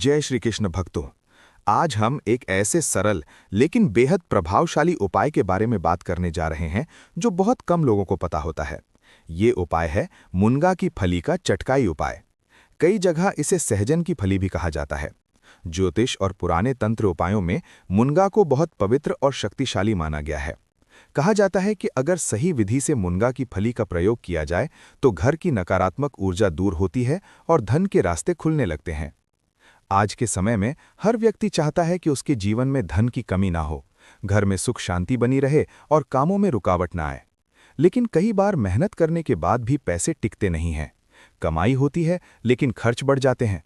जय श्री कृष्ण भक्तों। आज हम एक ऐसे सरल लेकिन बेहद प्रभावशाली उपाय के बारे में बात करने जा रहे हैं जो बहुत कम लोगों को पता होता है। ये उपाय है मुनगा की फली का चटकाई उपाय। कई जगह इसे सहजन की फली भी कहा जाता है। ज्योतिष और पुराने तंत्र उपायों में मुनगा को बहुत पवित्र और शक्तिशाली माना गया है। कहा जाता है कि अगर सही विधि से मुनगा की फली का प्रयोग किया जाए तो घर की नकारात्मक ऊर्जा दूर होती है और धन के रास्ते खुलने लगते हैं। आज के समय में हर व्यक्ति चाहता है कि उसके जीवन में धन की कमी ना हो, घर में सुख शांति बनी रहे और कामों में रुकावट ना आए। लेकिन कई बार मेहनत करने के बाद भी पैसे टिकते नहीं हैं। कमाई होती है लेकिन खर्च बढ़ जाते हैं।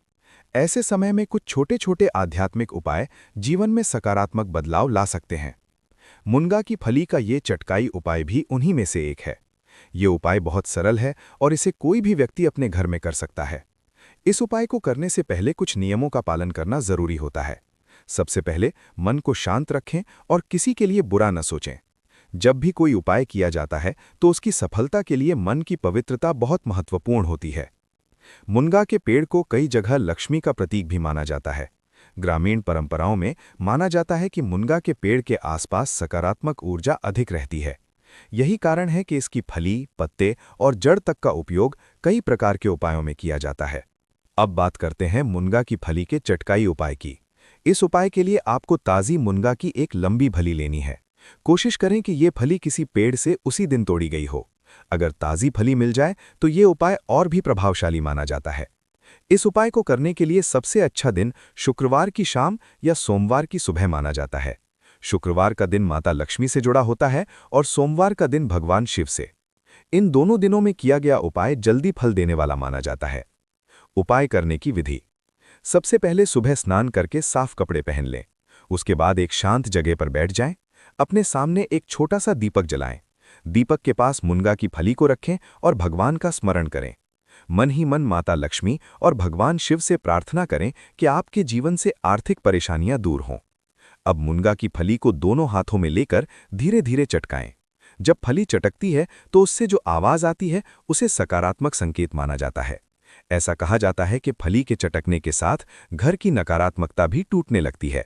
ऐसे समय में कुछ छोटे छोटे आध्यात्मिक उपाय जीवन में सकारात्मक बदलाव ला सकते हैं। मुनगा की फली का ये चटकाई उपाय भी उन्हीं में से एक है। ये उपाय बहुत सरल है और इसे कोई भी व्यक्ति अपने घर में कर सकता है। इस उपाय को करने से पहले कुछ नियमों का पालन करना जरूरी होता है। सबसे पहले मन को शांत रखें और किसी के लिए बुरा न सोचें। जब भी कोई उपाय किया जाता है तो उसकी सफलता के लिए मन की पवित्रता बहुत महत्वपूर्ण होती है। मुनगा के पेड़ को कई जगह लक्ष्मी का प्रतीक भी माना जाता है। ग्रामीण परंपराओं में माना जाता है कि मुनगा के पेड़ के आसपास सकारात्मक ऊर्जा अधिक रहती है। यही कारण है कि इसकी फली, पत्ते और जड़ तक का उपयोग कई प्रकार के उपायों में किया जाता है। अब बात करते हैं मुनगा की फली के चटकाई उपाय की। इस उपाय के लिए आपको ताज़ी मुनगा की एक लंबी फली लेनी है। कोशिश करें कि ये फली किसी पेड़ से उसी दिन तोड़ी गई हो। अगर ताज़ी फली मिल जाए तो ये उपाय और भी प्रभावशाली माना जाता है। इस उपाय को करने के लिए सबसे अच्छा दिन शुक्रवार की शाम या सोमवार की सुबह माना जाता है। शुक्रवार का दिन माता लक्ष्मी से जुड़ा होता है और सोमवार का दिन भगवान शिव से। इन दोनों दिनों में किया गया उपाय जल्दी फल देने वाला माना जाता है। उपाय करने की विधि। सबसे पहले सुबह स्नान करके साफ कपड़े पहन लें। उसके बाद एक शांत जगह पर बैठ जाएं। अपने सामने एक छोटा सा दीपक जलाएं। दीपक के पास मुनगा की फली को रखें और भगवान का स्मरण करें। मन ही मन माता लक्ष्मी और भगवान शिव से प्रार्थना करें कि आपके जीवन से आर्थिक परेशानियां दूर हों। अब मुनगा की फली को दोनों हाथों में लेकर धीरे धीरे चटकाएं। जब फली चटकती है तो उससे जो आवाज आती है उसे सकारात्मक संकेत माना जाता है। ऐसा कहा जाता है कि फली के चटकने के साथ घर की नकारात्मकता भी टूटने लगती है।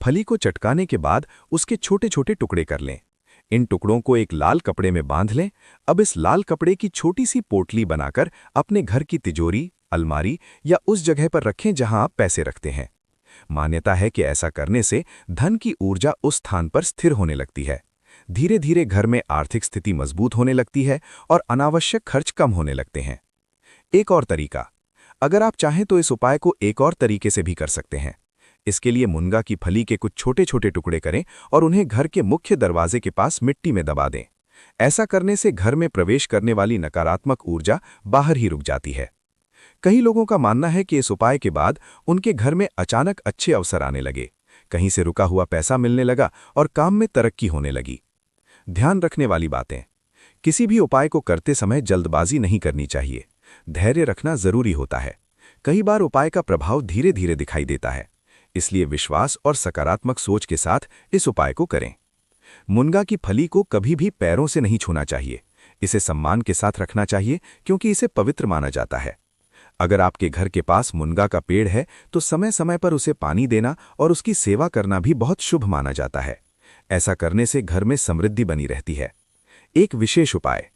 फली को चटकाने के बाद उसके छोटे छोटे टुकड़े कर लें। इन टुकड़ों को एक लाल कपड़े में बांध लें। अब इस लाल कपड़े की छोटी सी पोटली बनाकर अपने घर की तिजोरी, अलमारी या उस जगह पर रखें जहां आप पैसे रखते हैं। मान्यता है कि ऐसा करने से धन की ऊर्जा उस स्थान पर स्थिर होने लगती है। धीरे धीरे घर में आर्थिक स्थिति मजबूत होने लगती है और अनावश्यक खर्च कम होने लगते हैं। एक और तरीका, अगर आप चाहें तो इस उपाय को एक और तरीके से भी कर सकते हैं। इसके लिए मुनगा की फली के कुछ छोटे छोटे टुकड़े करें और उन्हें घर के मुख्य दरवाजे के पास मिट्टी में दबा दें। ऐसा करने से घर में प्रवेश करने वाली नकारात्मक ऊर्जा बाहर ही रुक जाती है। कई लोगों का मानना है कि इस उपाय के बाद उनके घर में अचानक अच्छे अवसर आने लगे, कहीं से रुका हुआ पैसा मिलने लगा और काम में तरक्की होने लगी। ध्यान रखने वाली बातें, किसी भी उपाय को करते समय जल्दबाजी नहीं करनी चाहिए। धैर्य रखना जरूरी होता है। कई बार उपाय का प्रभाव धीरे धीरे दिखाई देता है, इसलिए विश्वास और सकारात्मक सोच के साथ इस उपाय को करें। मुनगा की फली को कभी भी पैरों से नहीं छूना चाहिए। इसे सम्मान के साथ रखना चाहिए क्योंकि इसे पवित्र माना जाता है। अगर आपके घर के पास मुनगा का पेड़ है तो समय समय पर उसे पानी देना और उसकी सेवा करना भी बहुत शुभ माना जाता है। ऐसा करने से घर में समृद्धि बनी रहती है। एक विशेष उपाय।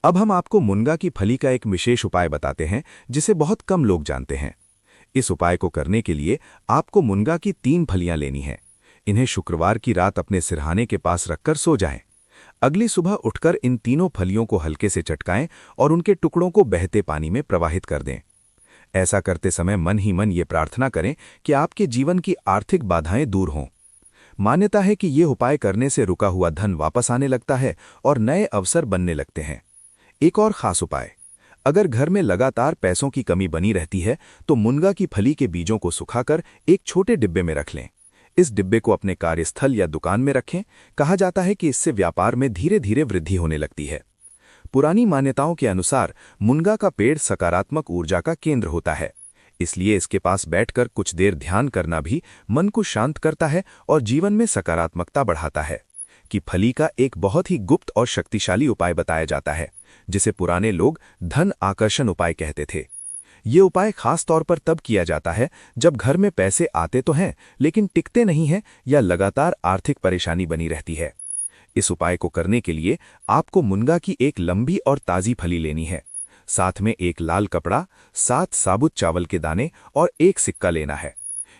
अब हम आपको मुनगा की फली का एक विशेष उपाय बताते हैं जिसे बहुत कम लोग जानते हैं। इस उपाय को करने के लिए आपको मुनगा की 3 फलियां लेनी हैं। इन्हें शुक्रवार की रात अपने सिरहाने के पास रखकर सो जाएं। अगली सुबह उठकर इन तीनों फलियों को हल्के से चटकाएं और उनके टुकड़ों को बहते पानी में प्रवाहित कर दें। ऐसा करते समय मन ही मन ये प्रार्थना करें कि आपके जीवन की आर्थिक बाधाएं दूर हों। मान्यता है कि ये उपाय करने से रुका हुआ धन वापस आने लगता है और नए अवसर बनने लगते हैं। एक और खास उपाय, अगर घर में लगातार पैसों की कमी बनी रहती है तो मुनगा की फली के बीजों को सुखाकर एक छोटे डिब्बे में रख लें। इस डिब्बे को अपने कार्यस्थल या दुकान में रखें। कहा जाता है कि इससे व्यापार में धीरे धीरे वृद्धि होने लगती है। पुरानी मान्यताओं के अनुसार मुनगा का पेड़ सकारात्मक ऊर्जा का केंद्र होता है, इसलिए इसके पास बैठकर कुछ देर ध्यान करना भी मन को शांत करता है और जीवन में सकारात्मकता बढ़ाता है। कि फली का एक बहुत ही गुप्त और शक्तिशाली उपाय बताया जाता है, जिसे पुराने लोग धन आकर्षण उपाय कहते थे। ये उपाय खास तौर पर तब किया जाता है जब घर में पैसे आते तो हैं लेकिन टिकते नहीं हैं या लगातार आर्थिक परेशानी बनी रहती है। इस उपाय को करने के लिए आपको मुनगा की एक लंबी और ताज़ी फली लेनी है। साथ में एक लाल कपड़ा, 7 साबुत चावल के दाने और एक सिक्का लेना है।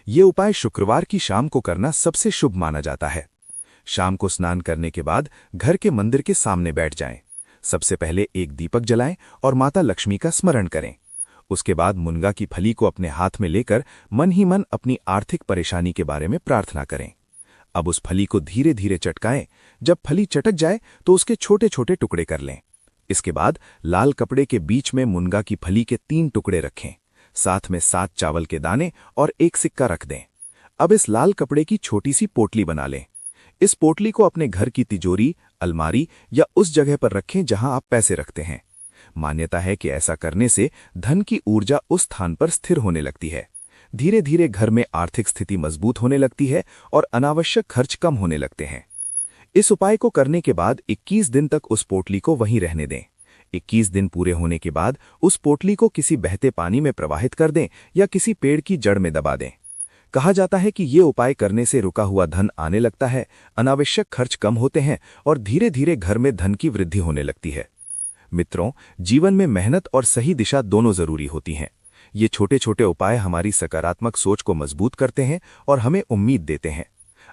ये उपाय शुक्रवार की शाम को करना सबसे शुभ माना जाता है। शाम को स्नान करने के बाद घर के मंदिर के सामने बैठ जाएं। सबसे पहले एक दीपक जलाएं और माता लक्ष्मी का स्मरण करें। उसके बाद मुनगा की फली को अपने हाथ में लेकर मन ही मन अपनी आर्थिक परेशानी के बारे में प्रार्थना करें। अब उस फली को धीरे धीरे चटकाएं। जब फली चटक जाए तो उसके छोटे छोटे टुकड़े कर लें। इसके बाद लाल कपड़े के बीच में मुनगा की फली के 3 टुकड़े रखें। साथ में 7 चावल के दाने और एक सिक्का रख दें। अब इस लाल कपड़े की छोटी सी पोटली बना लें। इस पोटली को अपने घर की तिजोरी, अलमारी या उस जगह पर रखें जहां आप पैसे रखते हैं। मान्यता है कि ऐसा करने से धन की ऊर्जा उस स्थान पर स्थिर होने लगती है। धीरे धीरे घर में आर्थिक स्थिति मजबूत होने लगती है और अनावश्यक खर्च कम होने लगते हैं। इस उपाय को करने के बाद 21 दिन तक उस पोटली को वहीं रहने दें। 21 दिन पूरे होने के बाद उस पोटली को किसी बहते पानी में प्रवाहित कर दें या किसी पेड़ की जड़ में दबा दें। कहा जाता है कि ये उपाय करने से रुका हुआ धन आने लगता है, अनावश्यक खर्च कम होते हैं और धीरे धीरे घर में धन की वृद्धि होने लगती है। मित्रों, जीवन में मेहनत और सही दिशा दोनों जरूरी होती हैं। ये छोटे छोटे उपाय हमारी सकारात्मक सोच को मजबूत करते हैं और हमें उम्मीद देते हैं।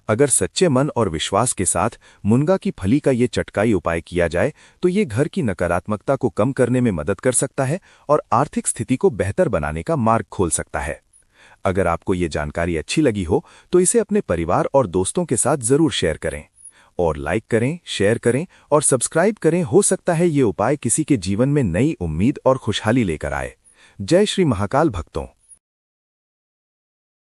अगर सच्चे मन और विश्वास के साथ मुनगा की फली का ये चटकाई उपाय किया जाए तो ये घर की नकारात्मकता को कम करने में मदद कर सकता है और आर्थिक स्थिति को बेहतर बनाने का मार्ग खोल सकता है। अगर आपको ये जानकारी अच्छी लगी हो तो इसे अपने परिवार और दोस्तों के साथ जरूर शेयर करें और लाइक करें, शेयर करें और सब्सक्राइब करें। हो सकता है ये उपाय किसी के जीवन में नई उम्मीद और खुशहाली लेकर आए। जय श्री महाकाल भक्तों।